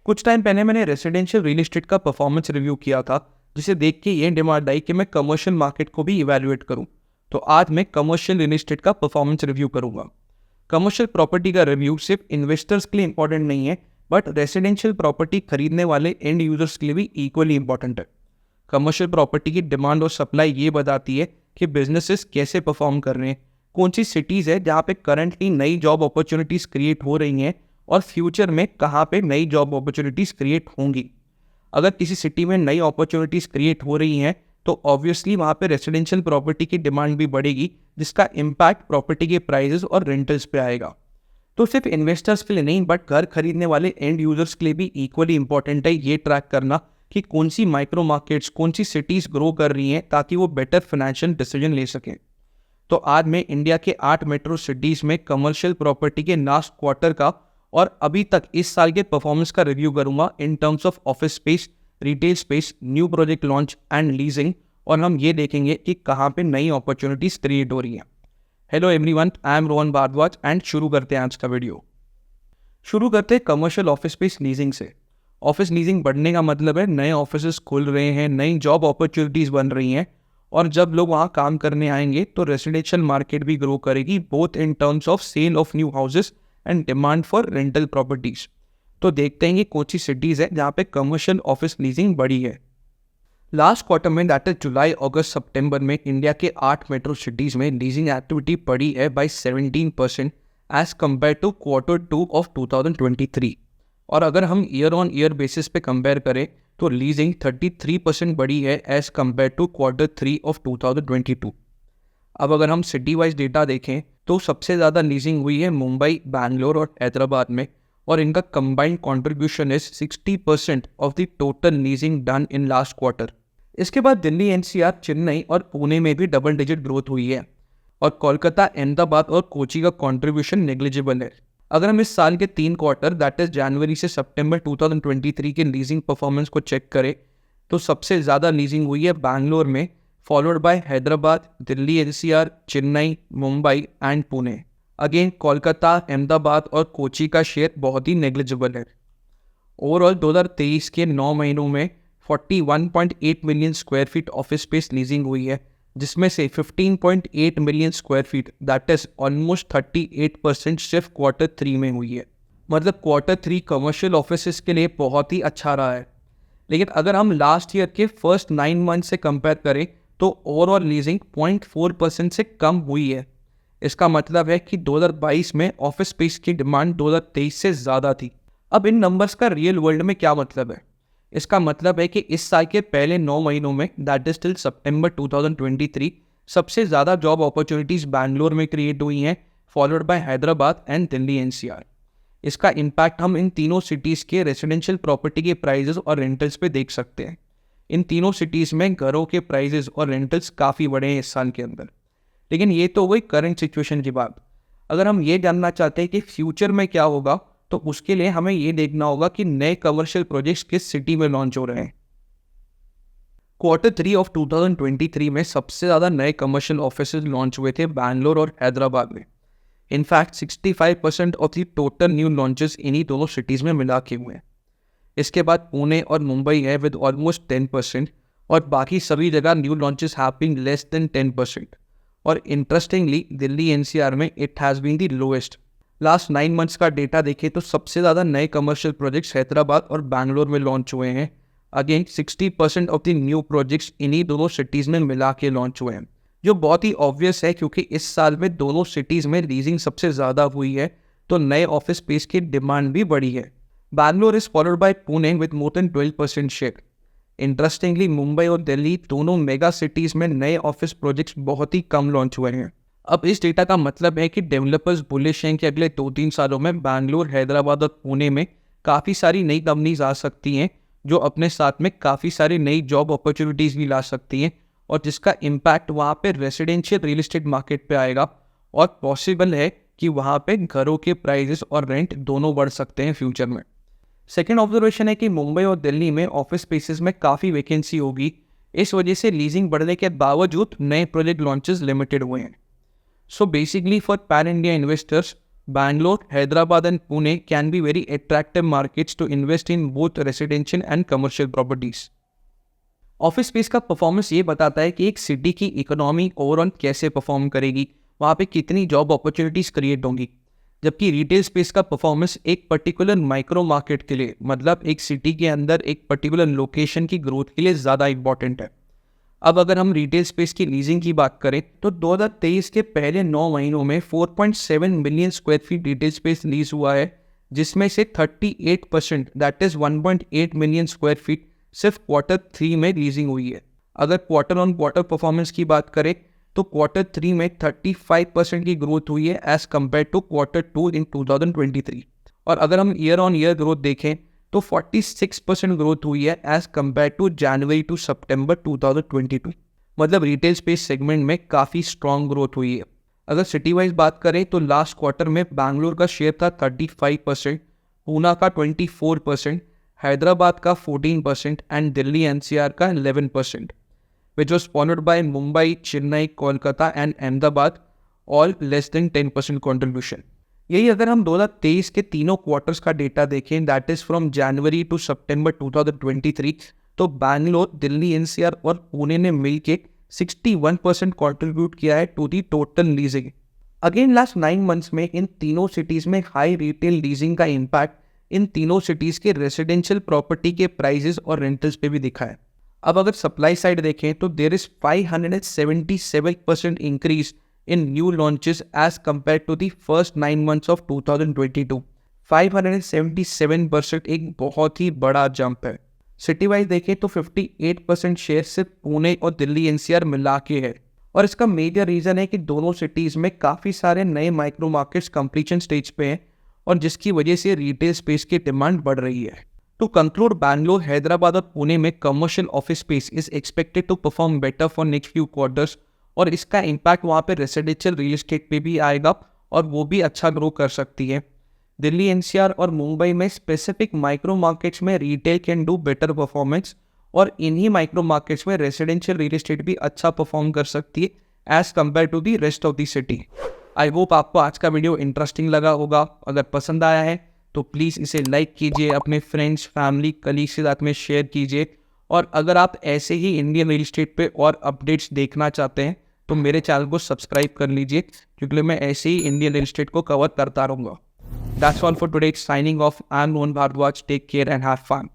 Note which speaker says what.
Speaker 1: कुछ टाइम पहले मैंने रेसिडेंशियल रियल एस्टेट का परफॉर्मेंस रिव्यू किया था, जिसे देख के ये डिमांड आई कि मैं कमर्शियल मार्केट को भी इवैल्यूएट करूं। तो आज मैं कमर्शियल रियल एस्टेट का परफॉर्मेंस रिव्यू करूंगा। कमर्शियल प्रॉपर्टी का रिव्यू सिर्फ इन्वेस्टर्स के लिए इंपॉर्टेंट नहीं है, बट रेसिडेंशियल प्रॉपर्टी खरीदने वाले एंड यूजर्स के लिए भी इक्वली इंपॉर्टेंट है। कमर्शियल प्रॉपर्टी की डिमांड और सप्लाई ये बताती है कि बिजनेसेस कैसे परफॉर्म कर रहे हैं, कौन सी सिटीज़ है जहाँ पे करंटली नई जॉब अपॉर्चुनिटीज़ क्रिएट हो रही हैं और फ्यूचर में कहाँ पे नई जॉब अपॉर्चुनिटीज़ क्रिएट होंगी। अगर किसी सिटी में नई अपॉर्चुनिटीज़ क्रिएट हो रही हैं तो ऑब्वियसली वहाँ पे रेसिडेंशियल प्रॉपर्टी की डिमांड भी बढ़ेगी, जिसका इम्पैक्ट प्रॉपर्टी के प्राइजेस और रेंटल्स पे आएगा। तो सिर्फ इन्वेस्टर्स के लिए नहीं, बट घर खरीदने वाले एंड यूजर्स के लिए भी इक्वली इंपॉर्टेंट है ये ट्रैक करना कि कौन सी माइक्रो मार्केट्स, कौन सी सिटीज़ ग्रो कर रही हैं ताकि वो बेटर फाइनेंशियल डिसीजन ले सकें। तो आज मैं इंडिया के 8 मेट्रो सिटीज़ में कमर्शियल प्रॉपर्टी के लास्ट क्वार्टर का और अभी तक इस साल के परफॉर्मेंस का रिव्यू करूंगा in terms of office space, retail space, new project launch and leasing, और हम ये देखेंगे कि कहाँ पे नई अपॉर्चुनिटीज़ क्रिएट हो रही हैं। Hello everyone, I am Rohan Bhardwaj and शुरू करते हैं आज का वीडियो। शुरू करते हैं कमर्शियल ऑफिस स्पेस लीजिंग से। ऑफिस लीजिंग बढ़ने का मतलब है नए ऑफिसेस खुल रहे हैं, नई जॉब अपॉर्चुनिटीज़ बन रही हैं, और जब लोग वहाँ काम करने आएंगे तो रेसिडेंशियल मार्केट भी ग्रो करेगी, both in terms of sale of new houses and demand for rental properties. तो देखते हैं कि कौन सी सिटीज़ है जहाँ पे कमर्शियल ऑफिस लीजिंग बढ़ी है। लास्ट क्वार्टर में, दैट इज जुलाई, अगस्त, सितंबर में इंडिया के 8 मेट्रो सिटीज़ में लीजिंग एक्टिविटी बढ़ी है by 17% as compared to Q2 of 2023। और अगर हम ईयर ऑन ईयर बेसिस पे कंपेयर करें तो लीजिंग 33% बढ़ी है as compared to Q3 of 2022। अब अगर हम सिटी वाइज डेटा देखें तो सबसे ज़्यादा लीजिंग हुई है मुंबई, बैंगलोर और हैदराबाद में, और इनका combined contribution is 60% of the total leasing done in last quarter. इसके बाद दिल्ली, NCR, चेन्नई और पुणे में भी डबल डिजिट ग्रोथ हुई है, और कोलकाता, अहमदाबाद और कोची का कंट्रीब्यूशन नेग्लिजिबल है। अगर हम इस साल के 3 क्वार्टर, दैट इज जनवरी से सितंबर 2023 के लीजिंग परफॉर्मेंस को चेक करें तो सबसे ज़्यादा लीजिंग हुई है बैंगलोर में, followed by Hyderabad, Delhi, NCR, Chennai, Mumbai and Pune. Again Kolkata, Ahmedabad और कोची का शेयर बहुत ही नेग्लिजिबल है। ओवरऑल 2023 के 9 महीनों में 41.8 million square feet office space leasing हुई है, जिसमें से 15.8 million square feet, that is almost 38% सिर्फ Q3 में हुई है। मतलब Q3 कमर्शियल ऑफिसेस के लिए बहुत ही अच्छा रहा है। लेकिन अगर हम लास्ट ईयर के फर्स्ट 9 मंथ से कंपेयर करें तो ओवरऑल लीजिंग 0.4% से कम हुई है। इसका मतलब है कि 2022 में ऑफिस स्पेस की डिमांड 2023 से ज़्यादा थी। अब इन नंबर्स का रियल वर्ल्ड में क्या मतलब है? इसका मतलब है कि इस साल के पहले 9 महीनों में, दैट इज टिल सितंबर 2023, सबसे ज़्यादा जॉब अपॉर्चुनिटीज़ बैंगलोर में क्रिएट हुई हैं, followed by Hyderabad and Delhi, NCR। इसका इम्पैक्ट हम इन तीनों सिटीज़ के रेसिडेंशियल प्रॉपर्टी के प्राइजेस और रेंटल्स पे देख सकते हैं। इन तीनों सिटीज़ में घरों के प्राइजेस और रेंटल्स काफ़ी बढ़े हैं इस साल के अंदर। लेकिन ये तो वही करंट सिचुएशन की बात। अगर हम ये जानना चाहते हैं कि फ्यूचर में क्या होगा तो उसके लिए हमें ये देखना होगा कि नए कमर्शियल प्रोजेक्ट्स किस सिटी में लॉन्च हो रहे हैं। Q3 ऑफ 2023 में सबसे ज़्यादा नए कमर्शियल ऑफिसेज लॉन्च हुए थे बैंगलोर और हैदराबाद में। In fact 65% of the total new launches इन्हीं दोनों सिटीज़ में मिला के हुए हैं। इसके बाद पुणे और मुंबई है विद ऑलमोस्ट 10%, और बाकी सभी जगह new launches have been less than 10%। और इंटरेस्टिंगली दिल्ली, NCR में it has been the lowest. Last 9 months का डेटा देखें तो सबसे ज़्यादा नए कमर्शियल प्रोजेक्ट्स हैदराबाद और बैंगलोर में लॉन्च हुए हैं। Again 60% of the new projects इन्हीं दोनों सिटीज़ में मिला के लॉन्च हुए हैं, जो बहुत ही ऑब्वियस है क्योंकि इस साल में दोनों सिटीज़ में लीजिंग सबसे ज़्यादा हुई है, तो नए ऑफिस स्पेस की डिमांड भी बढ़ी है। Bangalore is followed by Pune with more than 12% share. Interestingly Mumbai और दिल्ली दोनों मेगा सिटीज़ में नए ऑफिस प्रोजेक्ट्स बहुत ही कम लॉन्च हुए हैं। अब इस डेटा का मतलब है कि डेवलपर्स बुलिश हैं कि अगले 2-3 सालों में बैंगलोर, हैदराबाद और पुणे में काफ़ी सारी नई कंपनीज आ सकती हैं, जो अपने साथ में काफ़ी सारी नई जॉब अपॉर्चुनिटीज़ भी ला सकती हैं, और जिसका इम्पैक्ट वहाँ पे रेसिडेंशियल रियल एस्टेट मार्केट पे आएगा, और पॉसिबल है कि वहाँ पे घरों के प्राइजेस और रेंट दोनों बढ़ सकते हैं फ्यूचर में। सेकेंड ऑब्जर्वेशन है कि मुंबई और दिल्ली में ऑफिस स्पेसेस में काफ़ी वैकेंसी होगी, इस वजह से लीजिंग बढ़ने के बावजूद नए प्रोजेक्ट लॉन्चेस लिमिटेड हुए हैं। So basically for pan India investors, Bangalore, Hyderabad and Pune can be very attractive markets to invest in both residential and commercial properties. Office space का परफॉर्मेंस ये बताता है कि एक सिटी की इकोनॉमी ओवरऑल कैसे परफॉर्म करेगी, वहाँ पे कितनी जॉब अपॉर्चुनिटीज़ क्रिएट होंगी। जबकि रिटेल स्पेस का परफॉर्मेंस एक पर्टिकुलर माइक्रो मार्केट के लिए, मतलब एक सिटी के अंदर एक पर्टिकुलर लोकेशन की ग्रोथ के लिए ज़्यादा इंपॉर्टेंट है। अब अगर हम रिटेल स्पेस की लीजिंग की बात करें तो 2023 के पहले 9 महीनों में 4.7 million square feet retail space lease हुआ है, जिसमें से 38% that is 1.8 million square feet सिर्फ Q3 में लीजिंग हुई है। अगर क्वार्टर ऑन क्वार्टर परफॉर्मेंस की बात करें तो Q3 में 35% की ग्रोथ हुई है एज कम्पेयर टू Q2 इन 2023। और अगर हम ईयर ऑन ईयर ग्रोथ देखें तो 46% ग्रोथ हुई है एज कम्पेयर टू जनवरी टू सितंबर 2022। मतलब रिटेल स्पेस सेगमेंट में काफ़ी स्ट्रॉन्ग ग्रोथ हुई है। अगर सिटी वाइज बात करें तो लास्ट क्वार्टर में बैंगलोर का शेयर था 35%, पूना का 24%, हैदराबाद का 14% एंड दिल्ली NCR का 11%, which was followed by Mumbai, Chennai, Kolkata and Ahmedabad, all less than 10% contribution. यही अगर हम 2023 के तीनों क्वार्टर्स का डेटा देखें, दैट इज फ्रॉम जनवरी टू सितंबर 2023, तो बैंगलोर, दिल्ली NCR और पुणे ने मिलके 61% कंट्रीब्यूट किया है to the total leasing. Again last 9 months में इन तीनों सिटीज़ में हाई रिटेल लीजिंग का इम्पैक्ट इन तीनों सिटीज़ के रेजिडेंशियल प्रॉपर्टी के प्राइजेस और रेंटल्स पे भी दिखा है। अब अगर सप्लाई साइड देखें तो there is 577% increase in new launches as compared to the first 9 months of 2022। 577% एक बहुत ही बड़ा जंप है। सिटी वाइज देखें तो 58% शेयर सिर्फ पुणे और दिल्ली NCR मिला के है, और इसका मेजर रीज़न है कि दोनों सिटीज़ में काफ़ी सारे नए माइक्रो मार्केट्स कंप्लीशन स्टेज पे हैं और जिसकी वजह से रिटेल स्पेस की डिमांड बढ़ रही है। टू कंक्लूड, बैंगलोर, हैदराबाद और पुणे में commercial office space is expected to perform better for next few quarters, और इसका इम्पैक्ट वहाँ पे रेजिडेंशियल रियल एस्टेट पे भी आएगा और वो भी अच्छा ग्रो कर सकती है। दिल्ली NCR और मुंबई में स्पेसिफिक माइक्रो मार्केट्स में retail can do better performance, और इन्हीं माइक्रो मार्केट्स में रेजिडेंशियल रियल एस्टेट भी अच्छा परफॉर्म कर सकती है as compared to the rest of the city. I hope आपको आज का वीडियो इंटरेस्टिंग लगा होगा। अगर पसंद आया है तो प्लीज़ इसे लाइक कीजिए, अपने फ्रेंड्स, फैमिली, कलीग्स के साथ में शेयर कीजिए, और अगर आप ऐसे ही इंडियन रियल एस्टेट पे और अपडेट्स देखना चाहते हैं तो मेरे चैनल को सब्सक्राइब कर लीजिए, क्योंकि मैं ऐसे ही इंडियन रियल एस्टेट को कवर करता रहूँगा। That's all for today, signing off. I am Mohan Bhardwaj. Take care and have fun.